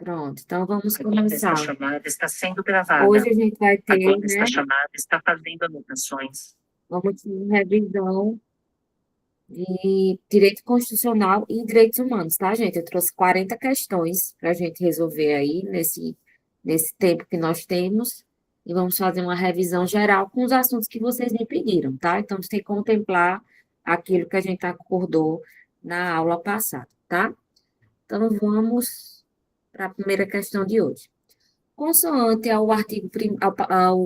Pronto, então vamos Agora esta começar. chamada está sendo gravada. Hoje a gente vai ter, Agora né? esta chamada está fazendo anotações. Vamos ter uma revisão de direito constitucional e direitos humanos, tá, gente? Eu trouxe 40 questões para a gente resolver aí nesse tempo que nós temos. E vamos fazer uma revisão geral com os assuntos que vocês me pediram, tá? Então, tem que contemplar aquilo que a gente acordou na aula passada, tá? Então, vamos para a primeira questão de hoje. Consoante ao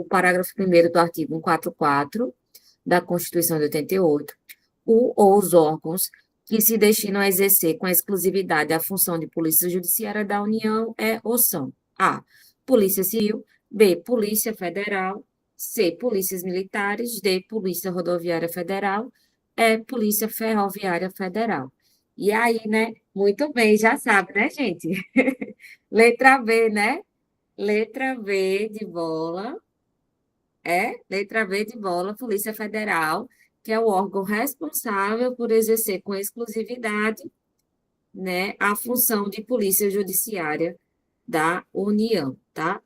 parágrafo 1º do artigo 144 da Constituição de 88, o ou os órgãos que se destinam a exercer com exclusividade a função de Polícia Judiciária da União ou são A. Polícia Civil, B. Polícia Federal, C. Polícias Militares, D. Polícia Rodoviária Federal, E. Polícia Ferroviária Federal. E aí, né? Muito bem, já sabe, né, gente? Letra B, né? Letra B de bola. Letra B de bola, Polícia Federal, que é o órgão responsável por exercer com exclusividade, né, a função de polícia judiciária da União, tá?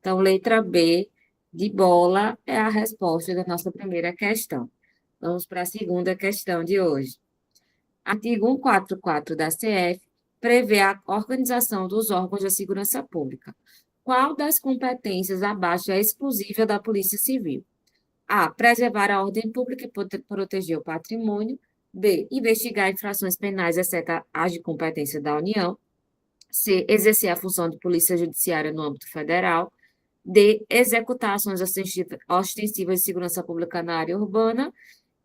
Então, letra B de bola é a resposta da nossa primeira questão. Vamos para a segunda questão de hoje. Artigo 144 da CF prevê a organização dos órgãos da segurança pública. Qual das competências abaixo é exclusiva da Polícia Civil? A. Preservar a ordem pública e proteger o patrimônio. B. Investigar infrações penais, exceto as de competência da União. C. Exercer a função de polícia judiciária no âmbito federal. D. Executar ações ostensivas de segurança pública na área urbana.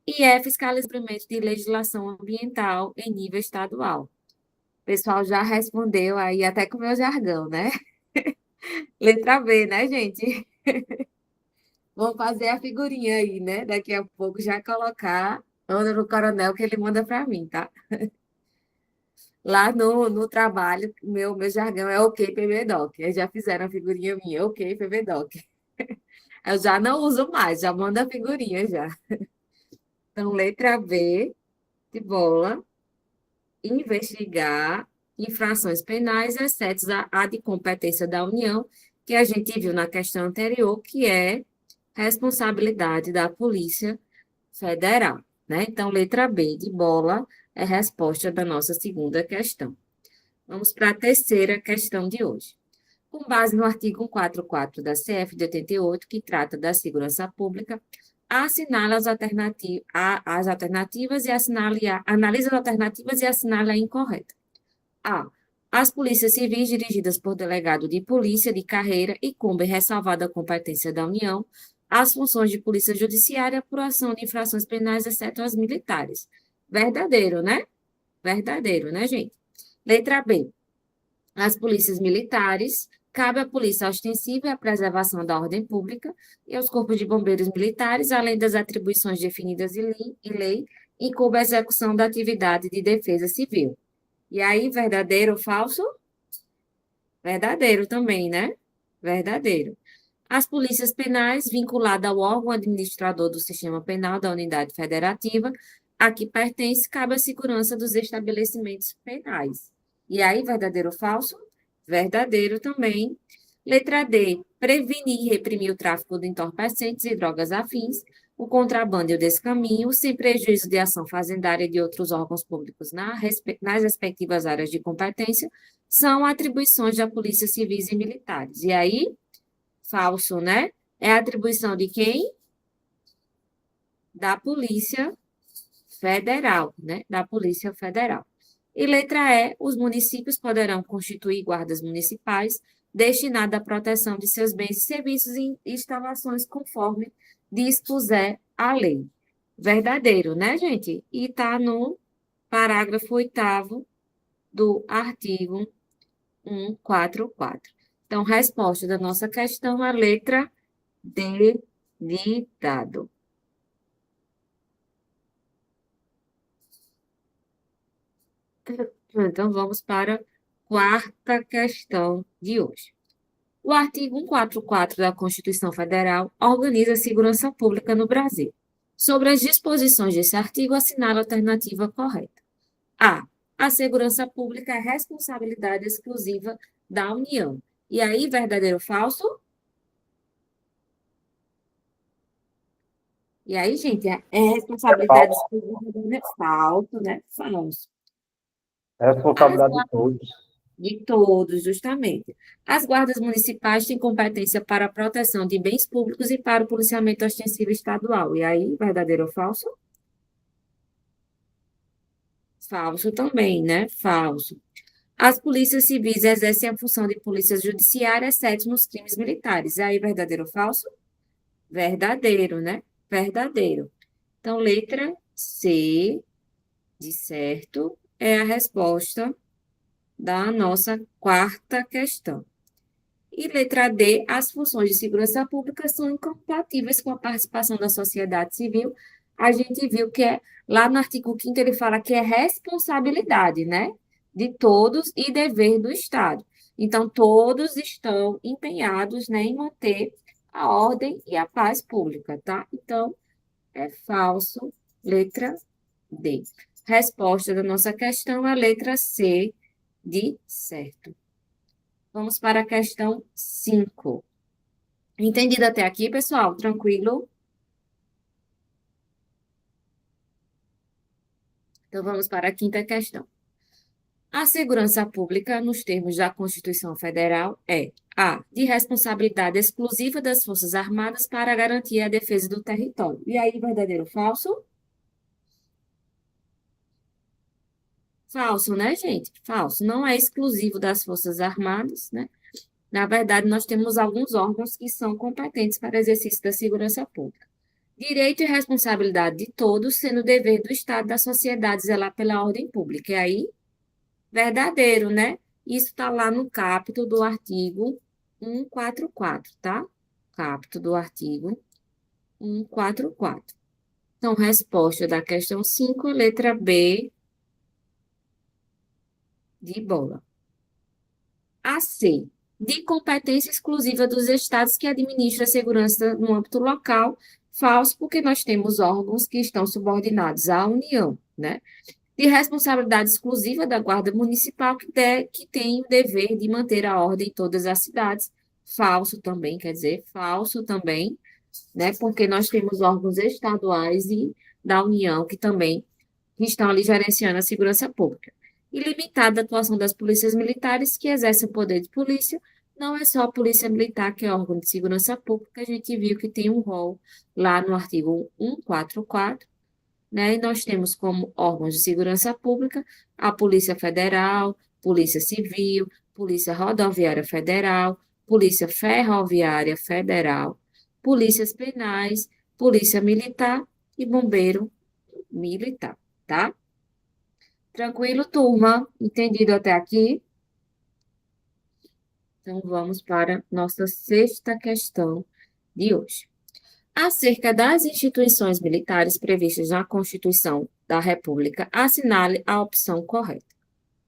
E E. Fiscalizamento de legislação ambiental em nível estadual. O pessoal já respondeu aí até com o meu jargão, né? Letra B, né, gente? Vamos fazer a figurinha aí, né? Daqui a pouco já colocar Ana no Coronel que ele manda para mim, tá? Lá no trabalho, meu jargão é OK, PBDoc. Eles já fizeram a figurinha minha, OK, PBDoc. Eu já não uso mais, já manda a figurinha já. Então, letra B, de bola, investigar infrações penais, exceto a de competência da União, que a gente viu na questão anterior, que é responsabilidade da Polícia Federal, né? Então, letra B de bola é a resposta da nossa segunda questão. Vamos para a terceira questão de hoje. Com base no artigo 144 da CF de 88, que trata da segurança pública, assinala as alternativas e analisa as alternativas e assinala a incorreta. A. As polícias civis dirigidas por delegado de polícia de carreira incumbem, ressalvada a competência da União, as funções de polícia judiciária por ação de infrações penais, exceto as militares. Verdadeiro, né? Verdadeiro, né, gente? Letra B. As polícias militares, cabe à polícia ostensiva a preservação da ordem pública e aos corpos de bombeiros militares, além das atribuições definidas em lei, incumbe a execução da atividade de defesa civil. E aí, verdadeiro ou falso? Verdadeiro também, né? Verdadeiro. As polícias penais, vinculadas ao órgão administrador do sistema penal da unidade federativa, a que pertence, cabe a segurança dos estabelecimentos penais. E aí, verdadeiro ou falso? Verdadeiro também. Letra D. Prevenir e reprimir o tráfico de entorpecentes e drogas afins, o contrabando e o descaminho, sem prejuízo de ação fazendária e de outros órgãos públicos nas respectivas áreas de competência, são atribuições da Polícia Civis e Militares. E aí, falso, né? É a atribuição de quem? Da Polícia Federal, né? Da Polícia Federal. E letra E, os municípios poderão constituir guardas municipais destinadas à proteção de seus bens e serviços e instalações conforme dispuser a lei. Verdadeiro, né, gente? E está no parágrafo 8º do artigo 144. Então, resposta da nossa questão, a letra D de dado. Então, vamos para a quarta questão de hoje. O artigo 144 da Constituição Federal organiza a segurança pública no Brasil. Sobre as disposições desse artigo, assinala a alternativa correta. A. A segurança pública é responsabilidade exclusiva da União. E aí, verdadeiro ou falso? E aí, gente, é É responsabilidade falso. exclusiva do governo, é falso, né? Falso. É As responsabilidade de todos. De todos, justamente. As guardas municipais têm competência para a proteção de bens públicos e para o policiamento ostensivo estadual. E aí, verdadeiro ou falso? Falso também, né? Falso. As polícias civis exercem a função de polícia judiciária, exceto nos crimes militares. E aí, verdadeiro ou falso? Verdadeiro, né? Verdadeiro. Então, letra C, de certo, é a resposta da nossa quarta questão. E letra D, as funções de segurança pública são incompatíveis com a participação da sociedade civil. A gente viu que lá no artigo 5º ele fala que é responsabilidade, né, de todos e dever do Estado. Então, todos estão empenhados, né, em manter a ordem e a paz pública, tá? Então, é falso, letra D. Resposta da nossa questão é a letra C, de certo. Vamos para a questão 5. Entendido até aqui, pessoal? Tranquilo? Então, vamos para a quinta questão. A segurança pública, nos termos da Constituição Federal, é a. De responsabilidade exclusiva das Forças Armadas para garantir a defesa do território. E aí, verdadeiro ou falso? Falso, né, gente? Falso. Não é exclusivo das Forças Armadas, né? Na verdade, nós temos alguns órgãos que são competentes para o exercício da segurança pública. Direito e responsabilidade de todos, sendo dever do Estado e da sociedade zelar pela ordem pública. E aí, verdadeiro, né? Isso está lá no caput do artigo 144, tá? Caput do artigo 144. Então, resposta da questão 5, letra B, de bola. A C, de competência exclusiva dos estados que administram a segurança no âmbito local, falso, porque nós temos órgãos que estão subordinados à União, né? De responsabilidade exclusiva da Guarda Municipal, que tem o dever de manter a ordem em todas as cidades. Falso também, quer dizer, falso também, né? Porque nós temos órgãos estaduais e da União que estão ali gerenciando a segurança pública. E limitada a atuação das polícias militares que exercem o poder de polícia. Não é só a polícia militar que é órgão de segurança pública, a gente viu que tem um rol lá no artigo 144, né? E nós temos como órgãos de segurança pública a Polícia Federal, Polícia Civil, Polícia Rodoviária Federal, Polícia Ferroviária Federal, Polícias Penais, Polícia Militar e Bombeiro Militar, tá? Tranquilo, turma? Entendido até aqui? Então, vamos para nossa sexta questão de hoje. Acerca das instituições militares previstas na Constituição da República, assinale a opção correta.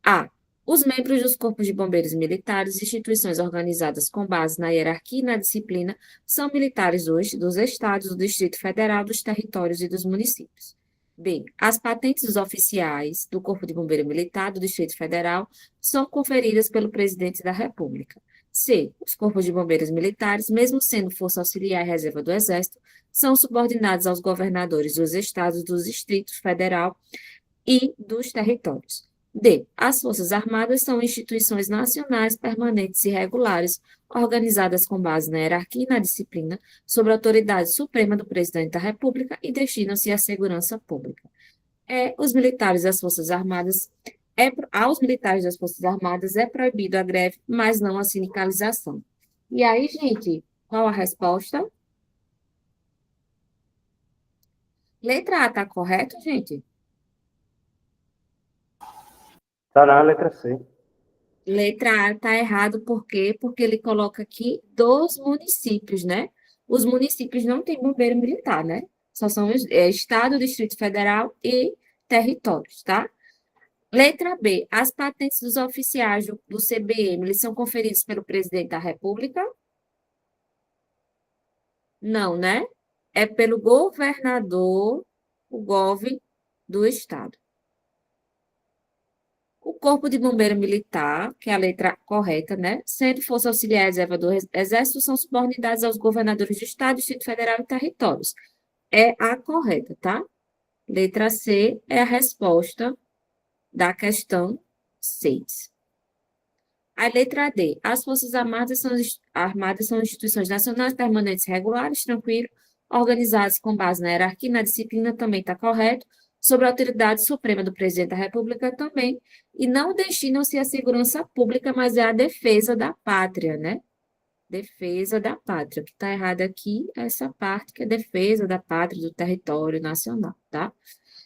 A. Os membros dos corpos de bombeiros militares, instituições organizadas com base na hierarquia e na disciplina, são militares dos estados, do Distrito Federal, dos territórios e dos municípios. B. As patentes dos oficiais do Corpo de Bombeiro Militar do Distrito Federal são conferidas pelo Presidente da República. C. Os corpos de bombeiros militares, mesmo sendo força auxiliar e reserva do Exército, são subordinados aos governadores dos estados, dos distritos federal e dos territórios. D. As Forças Armadas são instituições nacionais permanentes e regulares, organizadas com base na hierarquia e na disciplina, sob a autoridade suprema do Presidente da República e destinam-se à segurança pública. Os militares das Forças Armadas, aos militares das Forças Armadas é proibido a greve, mas não a sindicalização. E aí, gente, qual a resposta? Letra A está correto, gente? Está na letra C. Letra A está errado, por quê? Porque ele coloca aqui dos municípios, né? Os municípios não têm bombeiro militar, né? Só são Estado, Distrito Federal e territórios, tá? Letra B, as patentes dos oficiais do CBM, eles são conferidos pelo presidente da República? Não, né? É pelo governador, o GOV do estado. O Corpo de Bombeiro Militar, que é a letra correta, né? Sendo Força Auxiliar e Reserva do Exército, são subordinados aos governadores de Estado, Distrito Federal e territórios. É a correta, tá? Letra C é a resposta da questão 6. A letra D. As Forças Armadas são instituições nacionais permanentes regulares, tranquilo, organizadas com base na hierarquia e na disciplina, também está correto, sob a autoridade suprema do presidente da República também, e não destinam-se à segurança pública, mas é a defesa da pátria, né? Defesa da pátria. O que está errado aqui é essa parte que é defesa da pátria, do território nacional, tá?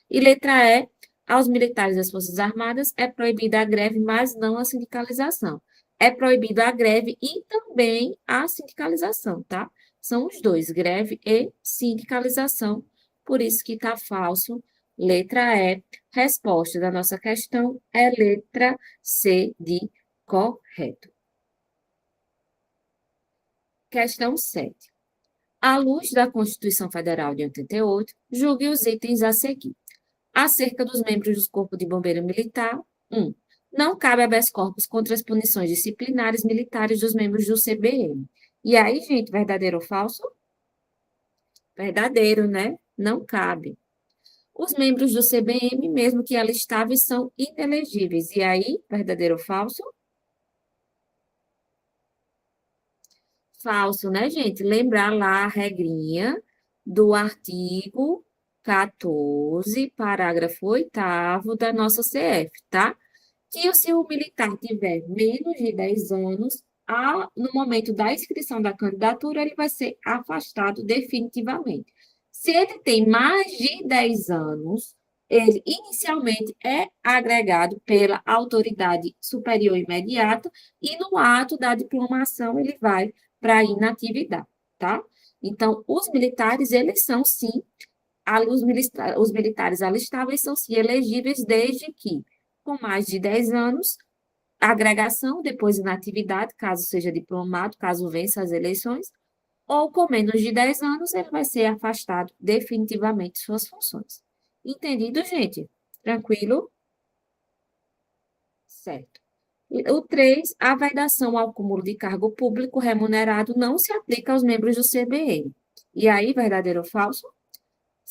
E letra E, aos militares das Forças Armadas é proibida a greve, mas não a sindicalização. É proibido a greve e também a sindicalização, tá? São os dois, greve e sindicalização. Por isso que está falso. Letra E. Resposta da nossa questão é letra C de correto. Questão 7. À luz da Constituição Federal de 88, julgue os itens a seguir. Acerca dos membros do Corpo de Bombeiro Militar, 1. Não cabe habeas corpus contra as punições disciplinares militares dos membros do CBM. E aí, gente, verdadeiro ou falso? Verdadeiro, né? Não cabe. Os membros do CBM, mesmo que alistáveis, são inelegíveis. E aí, verdadeiro ou falso? Falso, né, gente? Lembrar lá a regrinha do artigo 14, parágrafo 8º da nossa CF, tá? Que se o militar tiver menos de 10 anos, no momento da inscrição da candidatura, ele vai ser afastado definitivamente. Se ele tem mais de 10 anos, ele inicialmente é agregado pela autoridade superior imediata e no ato da diplomação ele vai para a inatividade, tá? Então, os militares, eles são sim, os militares alistáveis são sim elegíveis desde que, com mais de 10 anos, agregação, depois inatividade, caso seja diplomado, caso vença as eleições, ou com menos de 10 anos, ele vai ser afastado definitivamente de suas funções. Entendido, gente? Tranquilo? Certo. O 3, a vedação ao cúmulo de cargo público remunerado não se aplica aos membros do CBM. E aí, verdadeiro ou falso?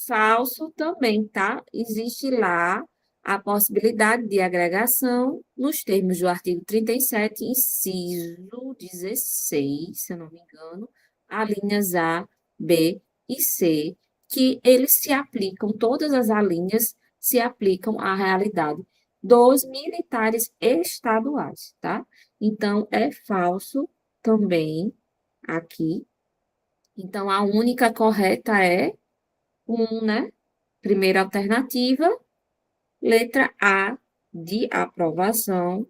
Falso também, tá? Existe lá a possibilidade de agregação nos termos do artigo 37, inciso 16, se eu não me engano, alíneas A, B e C, que eles se aplicam, todas as alíneas se aplicam à realidade dos militares estaduais, tá? Então, é falso também aqui. Então, a única correta é 1, né? Primeira alternativa, letra A de aprovação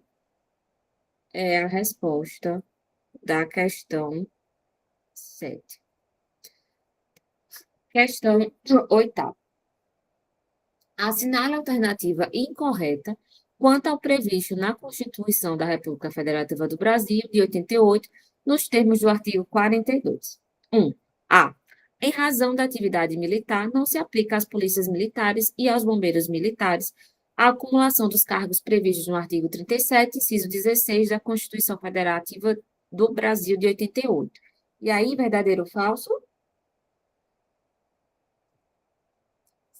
é a resposta da questão 7. Questão 8ª. Assinale a alternativa incorreta quanto ao previsto na Constituição da República Federativa do Brasil, de 88, nos termos do artigo 42. 1. A. Em razão da atividade militar, não se aplica às polícias militares e aos bombeiros militares a acumulação dos cargos previstos no artigo 37, inciso 16 da Constituição Federativa do Brasil de 88. E aí, verdadeiro ou falso?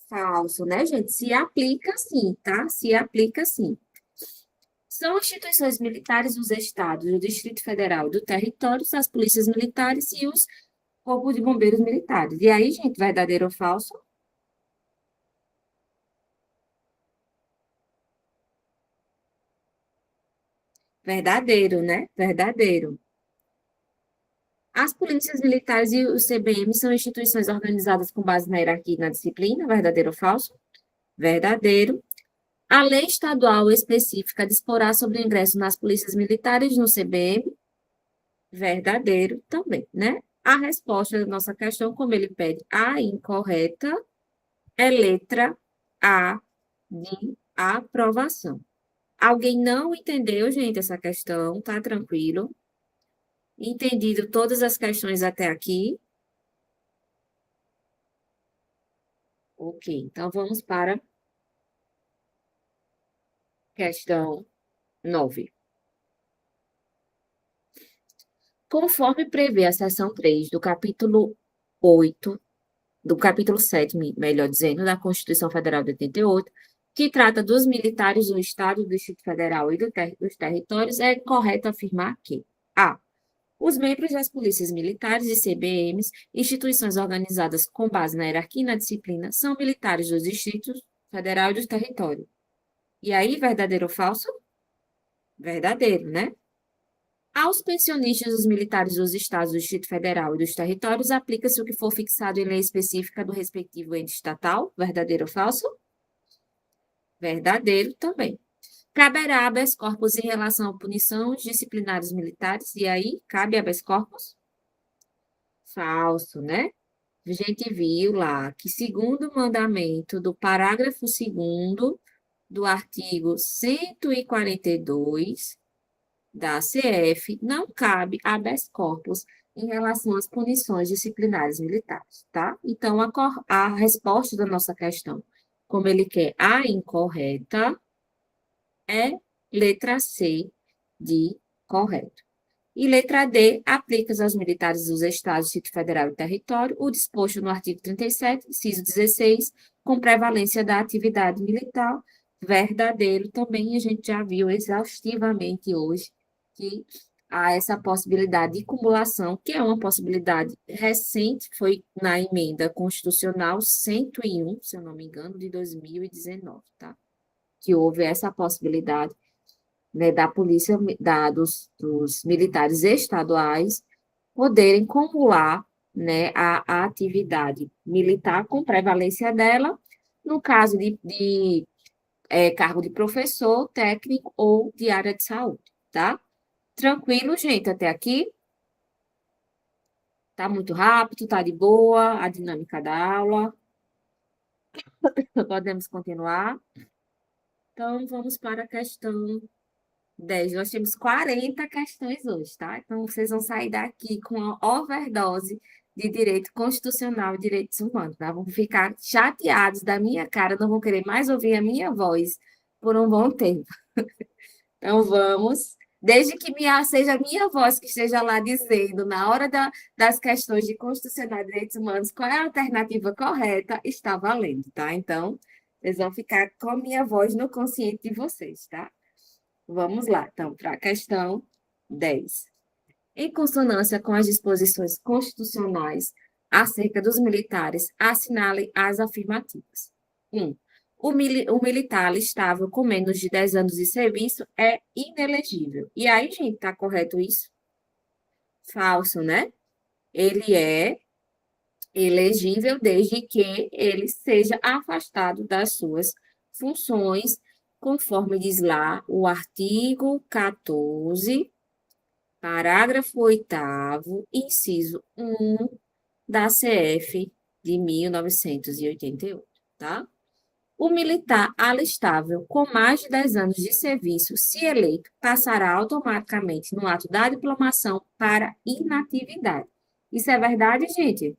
Falso, né, gente? Se aplica sim, tá? Se aplica sim. São instituições militares os estados, o Distrito Federal, do território, as polícias militares e os corpos de bombeiros militares. E aí, gente, verdadeiro ou falso? Verdadeiro, né? Verdadeiro. As polícias militares e o CBM são instituições organizadas com base na hierarquia e na disciplina, verdadeiro ou falso? Verdadeiro. A lei estadual específica disporá sobre o ingresso nas polícias militares no CBM, verdadeiro também, né? A resposta da nossa questão, como ele pede a incorreta, é letra A de aprovação. Alguém não entendeu, gente, essa questão? Tá tranquilo? Entendido todas as questões até aqui? Ok, então vamos para questão 9. Conforme prevê a seção 3 do capítulo 8, do capítulo 7, melhor dizendo, da Constituição Federal de 88, que trata dos militares do Estado, do Distrito Federal e dos territórios, é correto afirmar que a. Os membros das polícias militares e CBMs, instituições organizadas com base na hierarquia e na disciplina, são militares dos Distritos Federal e do território. E aí, verdadeiro ou falso? Verdadeiro, né? Aos pensionistas dos militares dos estados do Distrito Federal e dos territórios, aplica-se o que for fixado em lei específica do respectivo ente estatal. Verdadeiro ou falso? Verdadeiro também. Caberá habeas corpus em relação à punição disciplinares militares. E aí, cabe habeas corpus? Falso, né? A gente viu lá que, segundo o mandamento do parágrafo 2º do artigo 142 da CF, não cabe habeas corpus em relação às punições disciplinares militares, tá? Então, a resposta da nossa questão, como ele quer a incorreta, é letra C de correto. E letra D, aplica-se aos militares dos estados, Distrito Federal e Território, o disposto no artigo 37, inciso 16, com prevalência da atividade militar. Verdadeiro também, a gente já viu exaustivamente hoje que há essa possibilidade de cumulação, que é uma possibilidade recente, foi na emenda constitucional 101, se eu não me engano, de 2019, tá? Que houve essa possibilidade, né, da polícia, dos militares estaduais poderem cumular, né, a atividade militar com prevalência dela, no caso de cargo de professor, técnico ou de área de saúde, tá? Tranquilo, gente, até aqui? Tá muito rápido, tá de boa, a dinâmica da aula. Podemos continuar? Então, vamos para a questão 10. Nós temos 40 questões hoje, tá? Então, vocês vão sair daqui com uma overdose de direito constitucional e direitos humanos, tá? Vão ficar chateados da minha cara, não vão querer mais ouvir a minha voz por um bom tempo. Então, vamos. Desde que seja a minha voz que esteja lá dizendo, na hora das questões de constitucional e direitos humanos, qual é a alternativa correta, está valendo, tá? Então, vocês vão ficar com a minha voz no consciente de vocês, tá? Vamos lá, então, para a questão 10. Em consonância com as disposições constitucionais acerca dos militares, assinale as afirmativas. 1. O militar listável com menos de 10 anos de serviço é inelegível. E aí, gente, tá correto isso? Falso, né? Ele é elegível desde que ele seja afastado das suas funções, conforme diz lá o artigo 14, parágrafo 8º, inciso 1 da CF de 1988, tá? O militar alistável com mais de 10 anos de serviço, se eleito, passará automaticamente no ato da diplomação para inatividade. Isso é verdade, gente?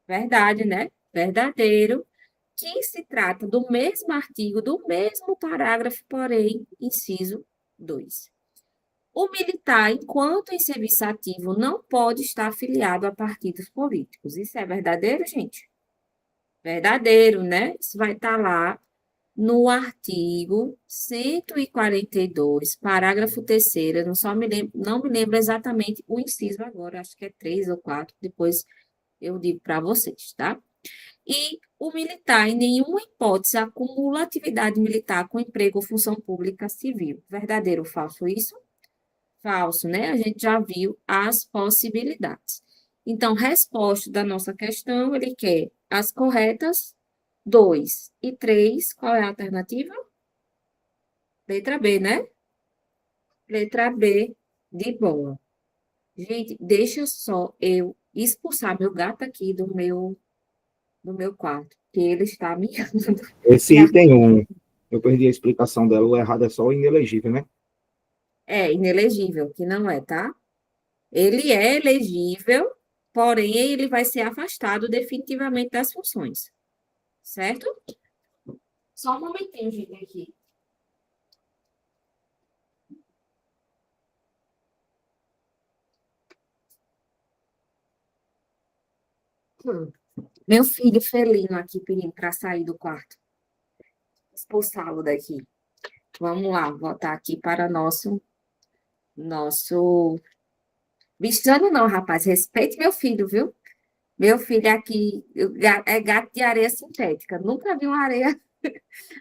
Verdade, né? Verdadeiro. Que se trata do mesmo artigo, do mesmo parágrafo, porém, inciso 2. O militar, enquanto em serviço ativo, não pode estar afiliado a partidos políticos. Isso é verdadeiro, gente? Verdadeiro, né? Isso vai estar lá no artigo 142, parágrafo 3º. Não me lembro exatamente o inciso agora, acho que é 3 ou 4, depois eu digo para vocês, tá? E o militar, em nenhuma hipótese, acumula atividade militar com emprego ou função pública civil. Verdadeiro ou falso isso? Falso, né? A gente já viu as possibilidades. Então, resposta da nossa questão, ele quer as corretas, 2 e 3. Qual é a alternativa? Letra B, né? Letra B, de boa. Gente, deixa só eu expulsar meu gato aqui do meu quarto, que ele está miando. Esse item 1, eu perdi a explicação dela, o errado é só o inelegível, né? É inelegível, que não é, tá? Ele é elegível, porém ele vai ser afastado definitivamente das funções, certo? Só um momentinho, gente, aqui. Meu filho felino aqui pedindo para sair do quarto. Expulsá-lo daqui. Vamos lá, voltar aqui para nosso... Bichano não, rapaz. Respeite meu filho, viu? Meu filho aqui é gato de areia sintética. Nunca vi uma areia,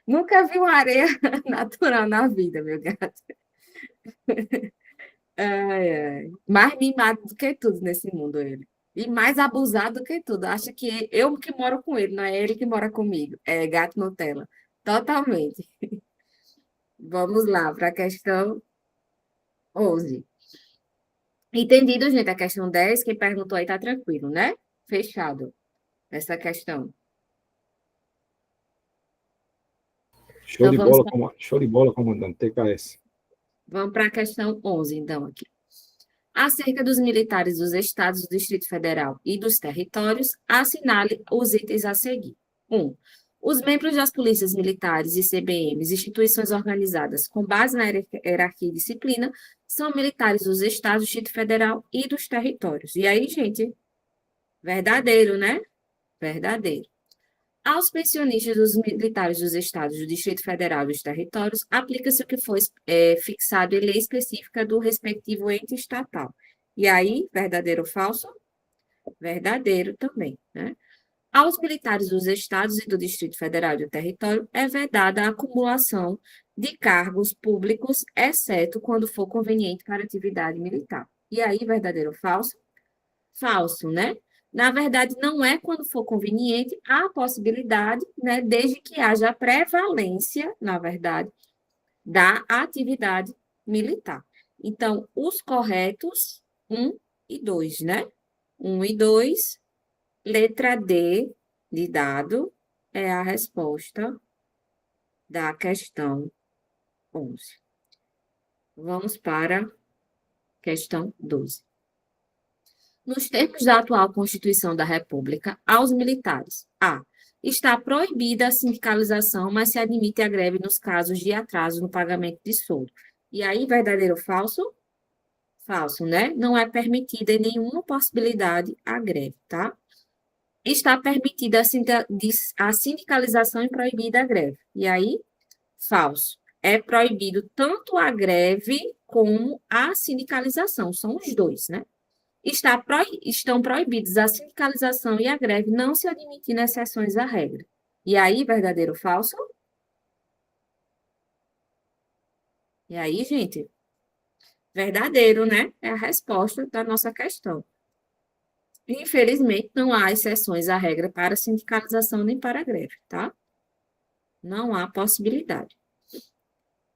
nunca vi uma areia natural na vida, meu gato. Ai, ai. Mais mimado do que tudo nesse mundo, ele. E mais abusado do que tudo. Acha que eu que moro com ele, não é ele que mora comigo. É gato Nutella. Totalmente. Vamos lá para a questão 11. Entendido, gente, a questão 10. Quem perguntou aí tá tranquilo, né? Fechado essa questão. Então, Show de bola, comandante. TKS. vamos para a questão 11, então, aqui. Acerca dos militares dos estados do Distrito Federal e dos territórios, assinale os itens a seguir. 1. Os membros das polícias militares e CBMs, instituições organizadas com base na hierarquia e disciplina, são militares dos estados do Distrito Federal e dos territórios. E aí, gente, verdadeiro, né? Verdadeiro. Aos pensionistas dos militares dos estados do Distrito Federal e dos territórios, aplica-se o que foi fixado em lei específica do respectivo ente estatal. E aí, verdadeiro ou falso? Verdadeiro também, né? Aos militares dos estados e do Distrito Federal e do território é vedada a acumulação de cargos públicos, exceto quando for conveniente para atividade militar. E aí, verdadeiro ou falso? Falso, né? Na verdade, não é quando for conveniente, há a possibilidade, né, desde que haja prevalência, na verdade, da atividade militar. Então, os corretos, 1 e 2, né? 1 e 2, letra D de dado, é a resposta da questão 11. Vamos para a questão 12. Nos termos da atual Constituição da República, aos militares. A. Está proibida a sindicalização, mas se admite a greve nos casos de atraso no pagamento de soldo. E aí, verdadeiro ou falso? Falso, né? Não é permitida em nenhuma possibilidade a greve, tá? Está permitida a sindicalização e proibida a greve. E aí, falso. É proibido tanto a greve como a sindicalização. São os dois, né? Estão proibidos a sindicalização e a greve, não se admitindo exceções à regra. E aí, verdadeiro ou falso? E aí, gente? Verdadeiro, né? É a resposta da nossa questão. Infelizmente, não há exceções à regra para sindicalização nem para greve, tá? Não há possibilidade.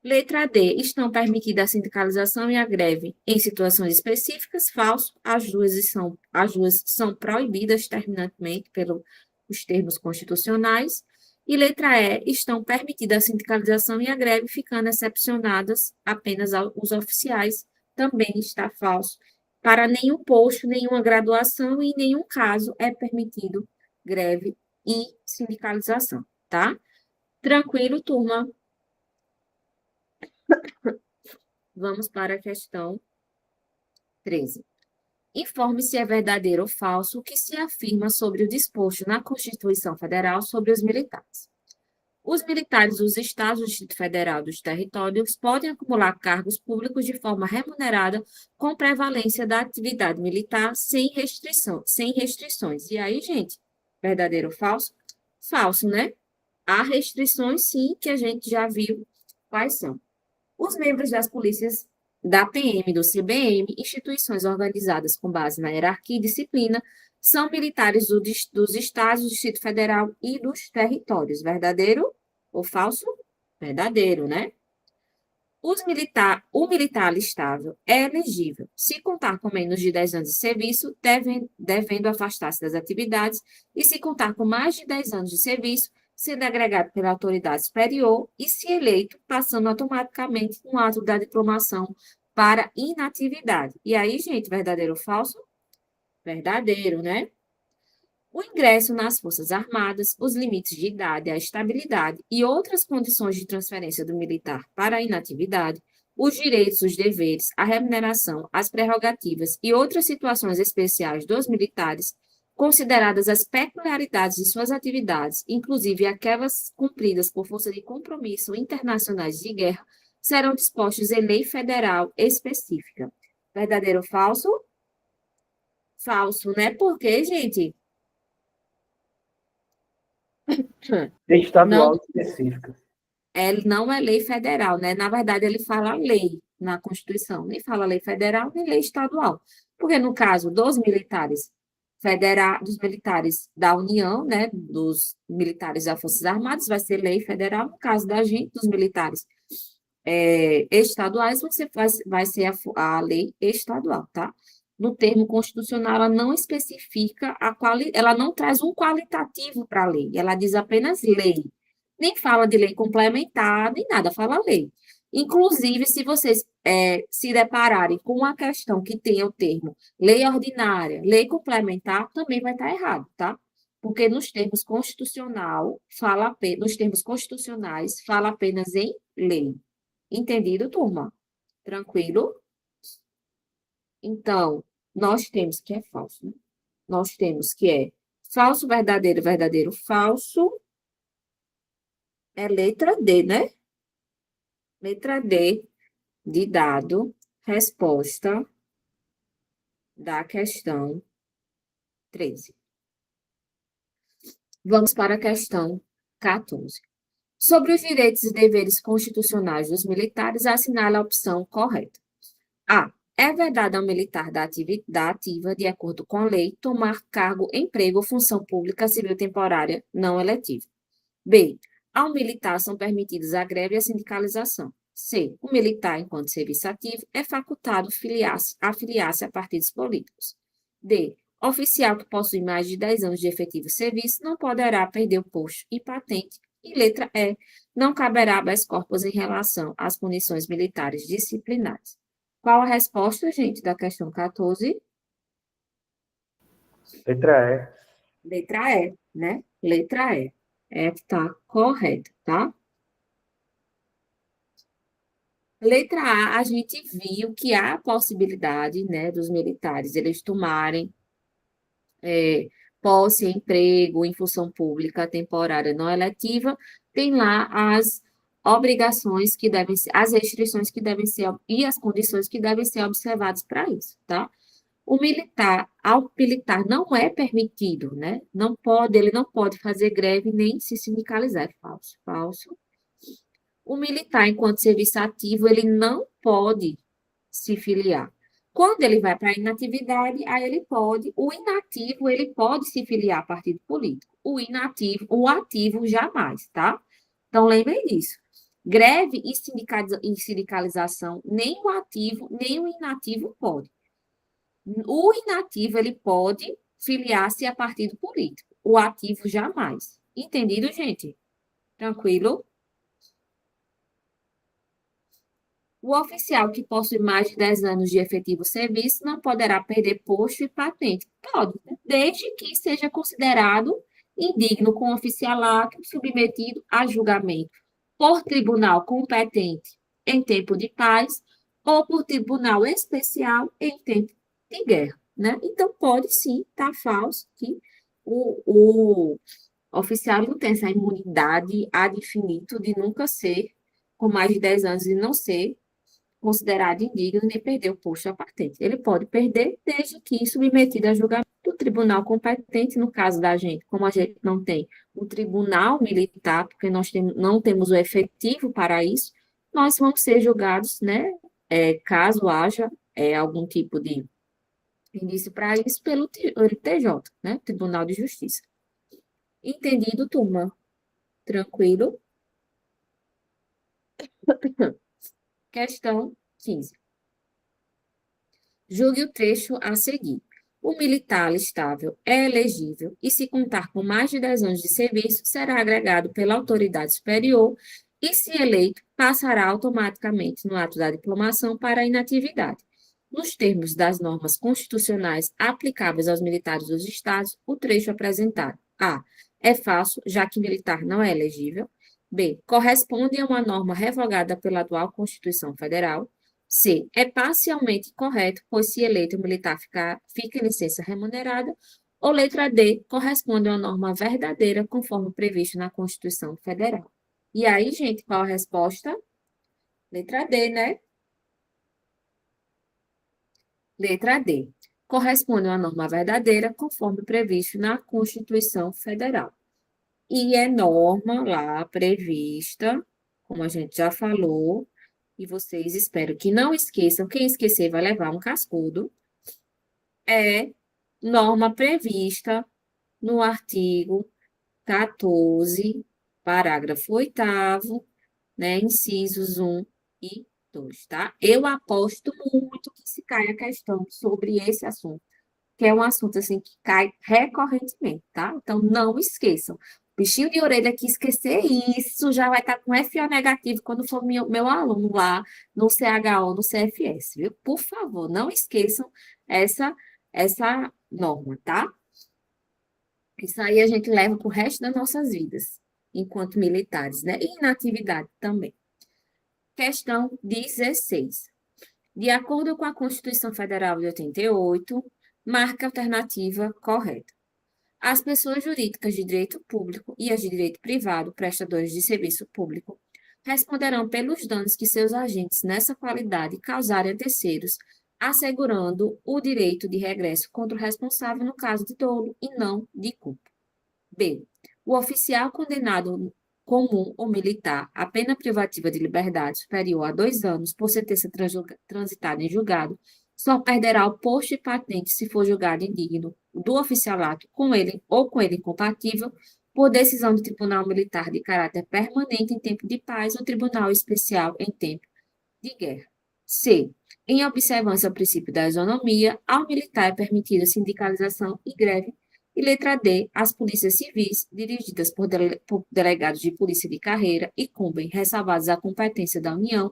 Letra D. Estão permitidas a sindicalização e a greve em situações específicas. Falso. As duas são proibidas terminantemente pelos termos constitucionais. E letra E. Estão permitidas a sindicalização e a greve, ficando excepcionadas apenas os oficiais. Também está falso. Para nenhum posto, nenhuma graduação e em nenhum caso é permitido greve e sindicalização, tá? Tranquilo, turma? Vamos para a questão 13. Informe se é verdadeiro ou falso o que se afirma sobre o disposto na Constituição Federal sobre os militares. Os militares dos estados do Distrito Federal e dos territórios podem acumular cargos públicos de forma remunerada com prevalência da atividade militar sem restrições. E aí, gente, verdadeiro ou falso? Falso, né? Há restrições, sim, que a gente já viu quais são. Os membros das polícias da PM e do CBM, instituições organizadas com base na hierarquia e disciplina, são militares dos estados, do Distrito Federal e dos territórios. Verdadeiro ou falso? Verdadeiro, né? O militar alistável é elegível se contar com menos de 10 anos de serviço, devendo afastar-se das atividades, e se contar com mais de 10 anos de serviço, sendo agregado pela autoridade superior e, se eleito, passando automaticamente um ato da diplomação para inatividade. E aí, gente, verdadeiro ou falso? Verdadeiro, né? O ingresso nas Forças Armadas, os limites de idade, a estabilidade e outras condições de transferência do militar para a inatividade, os direitos, os deveres, a remuneração, as prerrogativas e outras situações especiais dos militares consideradas as peculiaridades de suas atividades, inclusive aquelas cumpridas por força de compromisso internacionais de guerra, serão dispostos em lei federal específica. Verdadeiro ou falso? Falso, né? Porque, gente, Estadual não específica. não é lei federal, né? Na verdade, ele fala lei na Constituição, nem fala lei federal, nem lei estadual. Porque no caso dos militares dos militares da União, né, dos militares das Forças Armadas, vai ser lei federal. No caso da gente, dos militares estaduais, vai ser a lei estadual, tá? No termo constitucional, ela não especifica ela não traz um qualitativo para a lei, ela diz apenas lei. Nem fala de lei complementar, nem nada, fala lei. Inclusive, se vocês se depararem com uma questão que tenha o termo lei ordinária, lei complementar, também vai estar errado, tá? Porque nos termos nos termos constitucionais, fala apenas em lei. Entendido, turma? Tranquilo? Então, nós temos que é falso, né? Nós temos que é falso, verdadeiro, verdadeiro, falso. É letra D, né? Letra D de dado, resposta da questão 13. Vamos para a questão 14. Sobre os direitos e deveres constitucionais dos militares, assinale a opção correta. A. É vedado ao militar da ativa, de acordo com a lei, tomar cargo, emprego ou função pública civil temporária não eletiva. B. Ao militar são permitidos a greve e a sindicalização. C. O militar, enquanto serviço ativo, é facultado afiliar-se a partidos políticos. D. Oficial que possui mais de 10 anos de efetivo serviço não poderá perder o posto e patente. E letra E. Não caberá habeas corpus em relação às punições militares disciplinares. Qual a resposta, gente, da questão 14? Letra Letra E, né? Letra E. Está correto, tá? Letra A, a gente viu que há a possibilidade, né, dos militares eles tomarem posse, emprego em função pública temporária não eletiva, tem lá as obrigações que devem ser, as restrições que devem ser e as condições que devem ser observadas para isso, tá? Ao militar não é permitido, né? Ele não pode fazer greve nem se sindicalizar, é falso, falso. O militar, enquanto serviço ativo, ele não pode se filiar. Quando ele vai para a inatividade, aí o inativo, ele pode se filiar a partido político. O ativo jamais, tá? Então, lembrem disso. Greve e sindicalização, nem o ativo, nem o inativo pode. O inativo, ele pode filiar-se a partido político. O ativo, jamais. Entendido, gente? Tranquilo? O oficial que possui mais de 10 anos de efetivo serviço não poderá perder posto e patente. Pode, né? Desde que seja considerado indigno com oficialato submetido a julgamento por tribunal competente em tempo de paz ou por tribunal especial em tempo de guerra, né? Então, pode sim estar falso que o oficial não tem essa imunidade ad infinito de nunca ser, com mais de 10 anos, e não ser considerado indigno nem perder o posto à patente. Ele pode perder desde que submetido a julgamento do tribunal competente, no caso da gente, como a gente não tem um tribunal militar, porque não temos o efetivo para isso, nós vamos ser julgados, né, caso haja algum tipo de indício para isso, pelo TJ, né, Tribunal de Justiça. Entendido, turma? Tranquilo? Questão 15. Julgue o trecho a seguir. O militar alistável é elegível e, se contar com mais de 10 anos de serviço, será agregado pela autoridade superior e, se eleito, passará automaticamente no ato da diplomação para a inatividade. Nos termos das normas constitucionais aplicáveis aos militares dos estados, o trecho apresentado: A. É falso, já que militar não é elegível. B. Corresponde a uma norma revogada pela atual Constituição Federal. C. É parcialmente correto, pois se eleito o militar fica em licença remunerada. Ou letra D, corresponde a uma norma verdadeira conforme previsto na Constituição Federal. E aí, gente, qual a resposta? Letra D, né? Letra D. Corresponde a uma norma verdadeira conforme previsto na Constituição Federal. E é norma lá prevista, como a gente já falou, e vocês espero que não esqueçam, quem esquecer vai levar um cascudo, é norma prevista no artigo 14, parágrafo 8º, né, incisos 1 e 2, tá? Eu aposto muito que se caia a questão sobre esse assunto, que é um assunto, assim, que cai recorrentemente, tá? Então, não esqueçam. Bichinho de orelha que esquecer isso já vai estar com FO negativo quando for meu aluno lá no CHO, no CFS, viu? Por favor, não esqueçam essa, essa norma, tá? Isso aí a gente leva para o resto das nossas vidas, enquanto militares, né? E na atividade também. Questão 16. De acordo com a Constituição Federal de 88, marca a alternativa correta. As pessoas jurídicas de direito público e as de direito privado, prestadores de serviço público, responderão pelos danos que seus agentes nessa qualidade causarem a terceiros, assegurando o direito de regresso contra o responsável no caso de dolo e não de culpa. B. O oficial condenado comum ou militar a pena privativa de liberdade superior a 2 anos por sentença transitada em julgado só perderá o posto e patente se for julgado indigno do oficialato com ele ou com ele incompatível por decisão do Tribunal Militar de caráter permanente em tempo de paz ou Tribunal Especial em tempo de guerra. C. Em observância ao princípio da isonomia, ao militar é permitida sindicalização e greve. E letra D, as polícias civis, dirigidas por delegados de polícia de carreira, incumbem, ressalvadas a competência da União,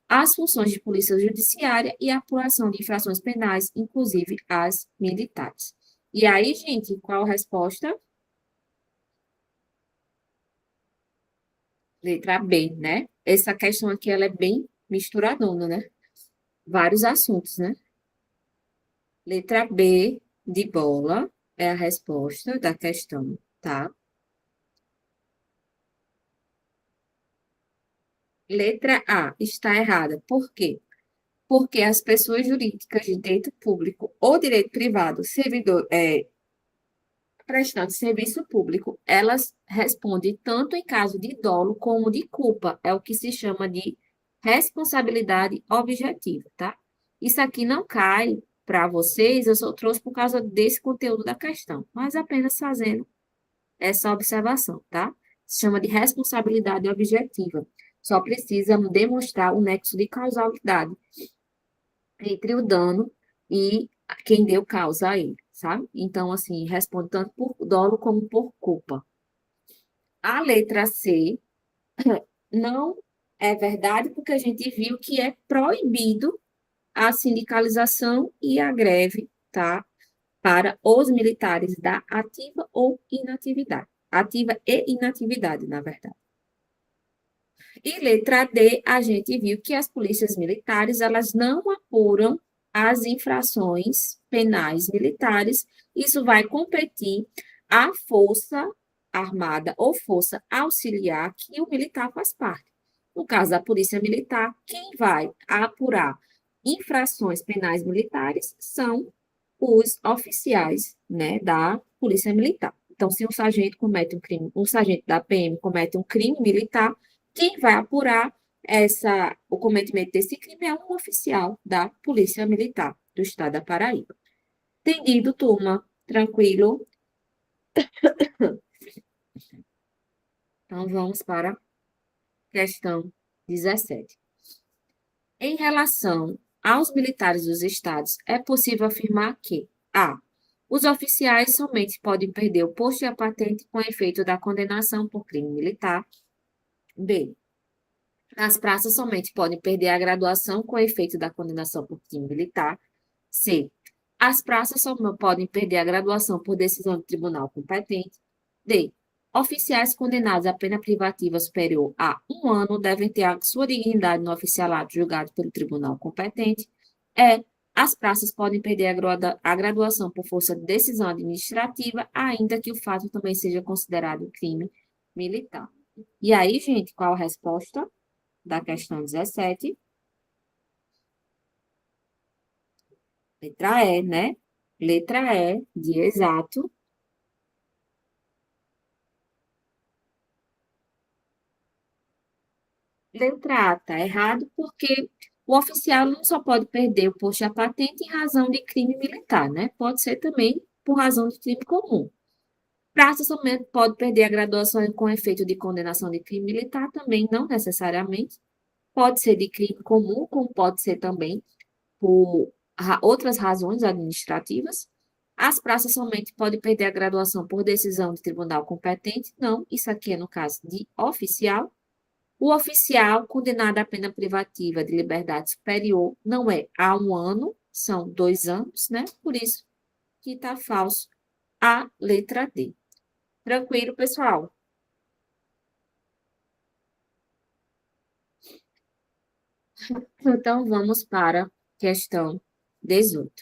as funções de polícia judiciária e a apuração de infrações penais, inclusive as militares. E aí, gente, qual a resposta? Letra B, né? Essa questão aqui, ela é bem misturadona, né? Vários assuntos, né? Letra B de bola é a resposta da questão, tá? Letra A está errada. Por quê? Porque as pessoas jurídicas de direito público ou direito privado, prestando serviço público, elas respondem tanto em caso de dolo como de culpa. É o que se chama de responsabilidade objetiva, tá? Isso aqui não cai para vocês, eu só trouxe por causa desse conteúdo da questão, mas apenas fazendo essa observação, tá? Se chama de responsabilidade objetiva. Só precisa demonstrar o nexo de causalidade entre o dano e quem deu causa a ele, sabe? Então, assim, responde tanto por dolo como por culpa. A letra C não é verdade, porque a gente viu que é proibido a sindicalização e a greve, tá? Para os militares da ativa ou inatividade. Ativa e inatividade, na verdade. E letra D, a gente viu que as polícias militares, elas não apuram as infrações penais militares. Isso vai competir à força armada ou força auxiliar que o militar faz parte. No caso da polícia militar, quem vai apurar infrações penais militares são os oficiais, né, da polícia militar. Então, se um sargento comete um crime, um sargento da PM comete um crime militar, quem vai apurar o cometimento desse crime é um oficial da Polícia Militar do Estado da Paraíba. Entendido, turma? Tranquilo? Então, vamos para a questão 17. Em relação aos militares dos estados, é possível afirmar que a. Os oficiais somente podem perder o posto e a patente com efeito da condenação por crime militar. B. As praças somente podem perder a graduação com efeito da condenação por crime militar. C. As praças só podem perder a graduação por decisão do tribunal competente. D. Oficiais condenados a pena privativa superior a 1 ano devem ter a sua dignidade no oficialato julgado pelo tribunal competente. E. As praças podem perder a graduação por força de decisão administrativa, ainda que o fato também seja considerado crime militar. E aí, gente, qual a resposta da questão 17? Letra E, né? Letra E, de exato. Letra A está errado, porque o oficial não só pode perder o posto e a patente em razão de crime militar, né? Pode ser também por razão de crime comum. Praça somente pode perder a graduação com efeito de condenação de crime militar, também não necessariamente. Pode ser de crime comum, como pode ser também por outras razões administrativas. As praças somente podem perder a graduação por decisão de tribunal competente, não, isso aqui é no caso de oficial. O oficial condenado à pena privativa de liberdade superior não é a 1 ano, são 2 anos, né? Por isso que está falso a letra D. Tranquilo, pessoal? Então, vamos para a questão 18.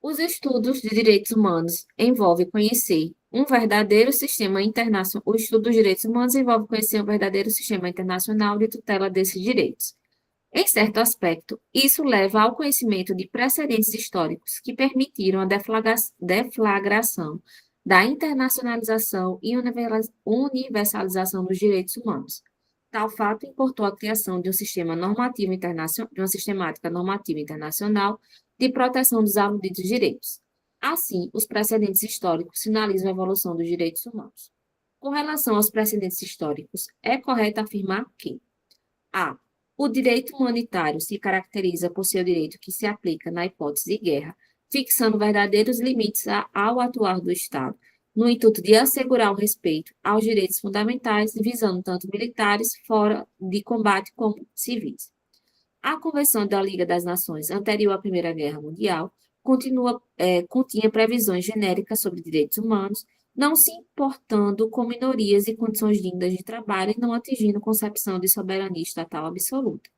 Os estudos de direitos humanos envolvem conhecer um verdadeiro sistema internacional. O estudo dos direitos humanos envolve conhecer um verdadeiro sistema internacional de tutela desses direitos. Em certo aspecto, isso leva ao conhecimento de precedentes históricos que permitiram a deflagração da internacionalização e universalização dos direitos humanos. Tal fato importou a criação de um sistema normativo internacional, de uma sistemática normativa internacional de proteção dos aludidos direitos. Assim, os precedentes históricos sinalizam a evolução dos direitos humanos. Com relação aos precedentes históricos, é correto afirmar que a. O direito humanitário se caracteriza por ser o direito que se aplica na hipótese de guerra, fixando verdadeiros limites ao atuar do Estado, no intuito de assegurar o respeito aos direitos fundamentais, visando tanto militares fora de combate como civis. A Convenção da Liga das Nações, anterior à Primeira Guerra Mundial, continha previsões genéricas sobre direitos humanos, não se importando com minorias e condições dignas de trabalho e não atingindo concepção de soberania estatal absoluta.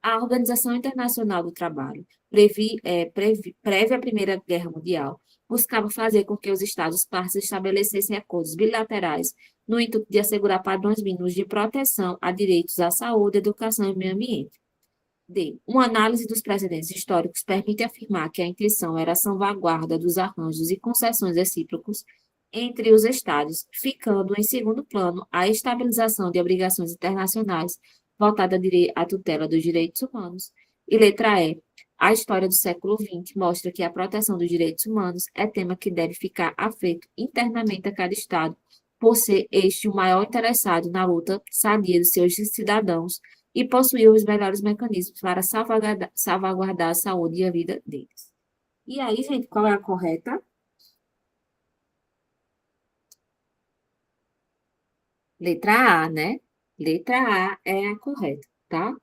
A Organização Internacional do Trabalho, prévia à Primeira Guerra Mundial, buscava fazer com que os Estados-partes estabelecessem acordos bilaterais no intuito de assegurar padrões mínimos de proteção a direitos à saúde, educação e meio ambiente. D. Uma análise dos precedentes históricos permite afirmar que a intenção era a salvaguarda dos arranjos e concessões recíprocos entre os Estados, ficando em segundo plano a estabilização de obrigações internacionais voltada à tutela dos direitos humanos. E letra E. A história do século XX mostra que a proteção dos direitos humanos é tema que deve ficar afeito internamente a cada Estado, por ser este o maior interessado na luta sadia dos seus cidadãos e possuir os melhores mecanismos para salvaguardar a saúde e a vida deles. E aí, gente, qual é a correta? Letra A, né? Letra A é a correta, tá?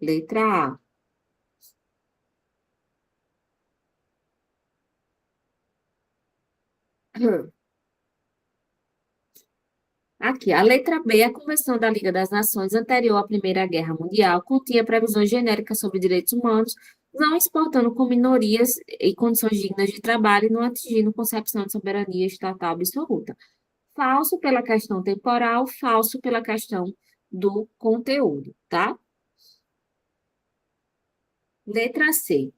Letra A. Aqui, a letra B, a Convenção da Liga das Nações, anterior à Primeira Guerra Mundial, continha previsões genéricas sobre direitos humanos, não exportando com minorias e condições dignas de trabalho e não atingindo concepção de soberania estatal absoluta. Falso pela questão temporal, falso pela questão do conteúdo, tá? Letra C.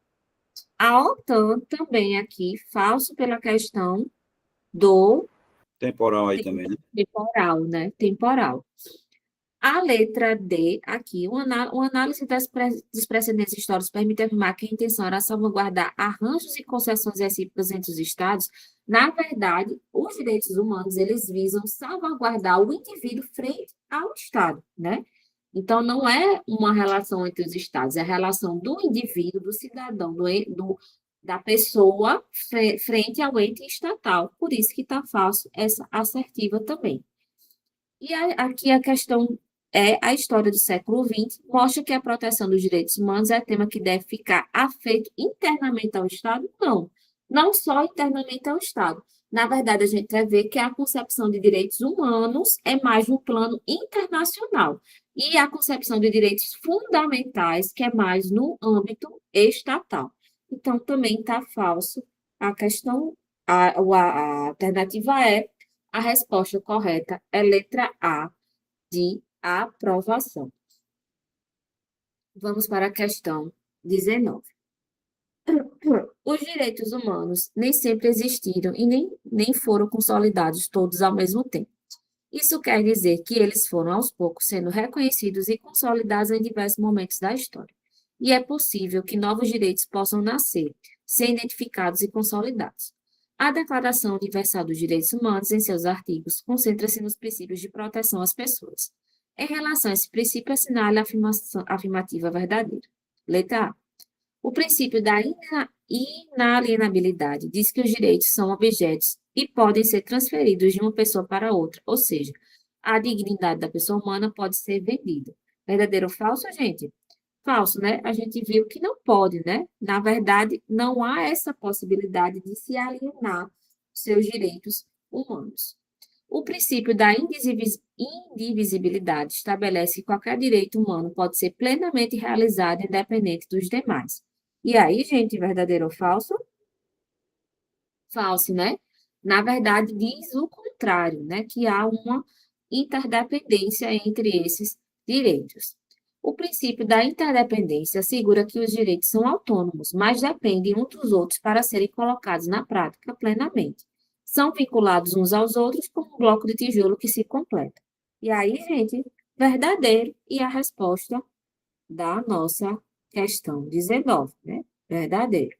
A OTAN também aqui, falso pela questão do Temporal aí também, né? temporal, né? Temporal. A letra D, aqui, uma análise dos precedentes históricos permite afirmar que a intenção era salvaguardar arranjos e concessões recíprocas entre os Estados. Na verdade, os direitos humanos, eles visam salvaguardar o indivíduo frente ao Estado, né? Então, não é uma relação entre os Estados, é a relação do indivíduo, do cidadão, da pessoa frente ao ente estatal. Por isso que está falso essa assertiva também. E aqui a questão é a história do século XX, mostra que a proteção dos direitos humanos é tema que deve ficar afeito internamente ao Estado? Não, não só internamente ao Estado. Na verdade, a gente vai ver que a concepção de direitos humanos é mais no plano internacional, e a concepção de direitos fundamentais, que é mais no âmbito estatal. Então, também está falso a questão, a alternativa é, a resposta correta é letra A, de aprovação. Vamos para a questão 19. Os direitos humanos nem sempre existiram e nem foram consolidados todos ao mesmo tempo. Isso quer dizer que eles foram aos poucos sendo reconhecidos e consolidados em diversos momentos da história. E é possível que novos direitos possam nascer, ser identificados e consolidados. A Declaração Universal dos Direitos Humanos, em seus artigos, concentra-se nos princípios de proteção às pessoas. Em relação a esse princípio, assinale a afirmativa verdadeira. Letra A. O princípio da inalienabilidade diz que os direitos são objetos e podem ser transferidos de uma pessoa para outra, ou seja, a dignidade da pessoa humana pode ser vendida. Verdadeiro ou falso, gente? Falso, né? A gente viu que não pode, né? Na verdade, não há essa possibilidade de se alienar seus direitos humanos. O princípio da indivisibilidade estabelece que qualquer direito humano pode ser plenamente realizado independente dos demais. E aí, gente, verdadeiro ou falso? Falso, né? Na verdade, diz o contrário, né? Que há uma interdependência entre esses direitos. O princípio da interdependência assegura que os direitos são autônomos, mas dependem uns dos outros para serem colocados na prática plenamente. São vinculados uns aos outros como um bloco de tijolo que se completa. E aí, gente, verdadeiro e a resposta da nossa questão 19, né? Verdadeiro.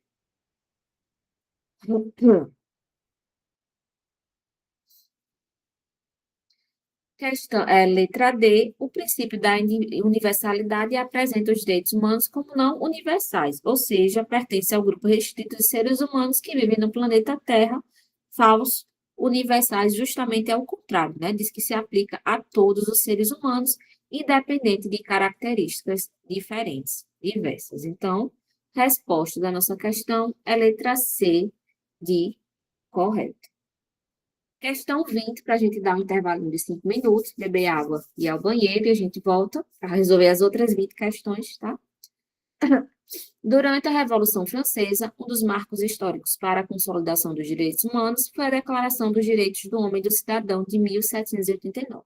Questão, letra D, o princípio da universalidade apresenta os direitos humanos como não universais, ou seja, pertence ao grupo restrito de seres humanos que vivem no planeta Terra. Falso, universais justamente é o contrário, né? Diz que se aplica a todos os seres humanos, independente de características diferentes, diversas. Então, resposta da nossa questão é letra C, de correto. Questão 20, para a gente dar um intervalo de 5 minutos, beber água e ir ao banheiro, e a gente volta para resolver as outras 20 questões, tá? Durante a Revolução Francesa, um dos marcos históricos para a consolidação dos direitos humanos foi a Declaração dos Direitos do Homem e do Cidadão de 1789.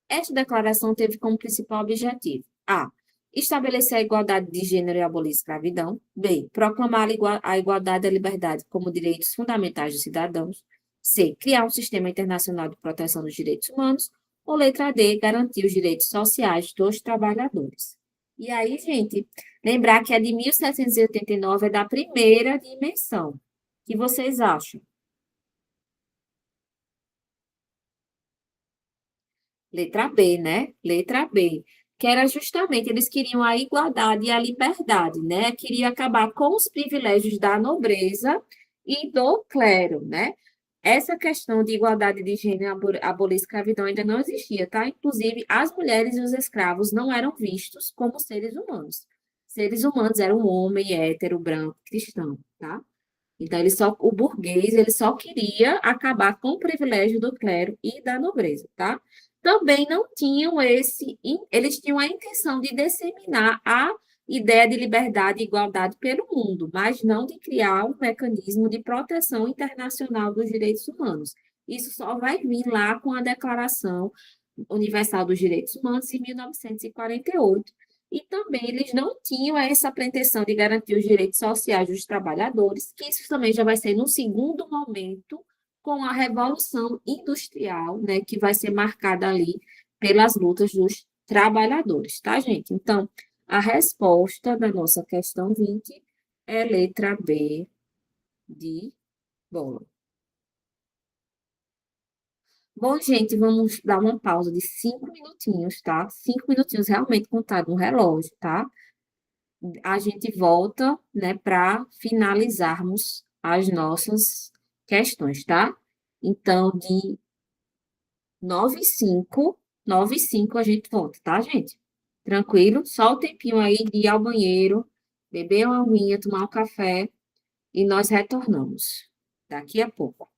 Esta declaração teve como principal objetivo: A. Estabelecer a igualdade de gênero e abolir a escravidão. B. Proclamar a igualdade e a liberdade como direitos fundamentais dos cidadãos. C. Criar um sistema internacional de proteção dos direitos humanos. Ou letra D. Garantir os direitos sociais dos trabalhadores. E aí, gente, lembrar que a de 1789 é da primeira dimensão. O que vocês acham? Letra B, né? Letra B. Que era justamente, eles queriam a igualdade e a liberdade, né? Queriam acabar com os privilégios da nobreza e do clero, né? Essa questão de igualdade de gênero e abolir a escravidão ainda não existia, tá? Inclusive, as mulheres e os escravos não eram vistos como seres humanos. Seres humanos eram um homem hétero, branco, cristão, tá? Então, o burguês, ele só queria acabar com o privilégio do clero e da nobreza, tá? Também não tinham eles tinham a intenção de disseminar a ideia de liberdade e igualdade pelo mundo, mas não de criar um mecanismo de proteção internacional dos direitos humanos. Isso só vai vir lá com a Declaração Universal dos Direitos Humanos em 1948. E também eles não tinham essa pretensão de garantir os direitos sociais dos trabalhadores, que isso também já vai ser no segundo momento, com a Revolução Industrial, né, que vai ser marcada ali pelas lutas dos trabalhadores, tá, gente? Então, a resposta da nossa questão 20 é letra B, de bola. Bom, gente, vamos dar uma pausa de 5 minutinhos, tá? 5 minutinhos realmente contado no relógio, tá? A gente volta, né, para finalizarmos as nossas questões, tá? Então, de 9 e 5 a gente volta, tá, gente? Tranquilo? Só o tempinho aí de ir ao banheiro, beber uma aguinha, tomar um café e nós retornamos daqui a pouco.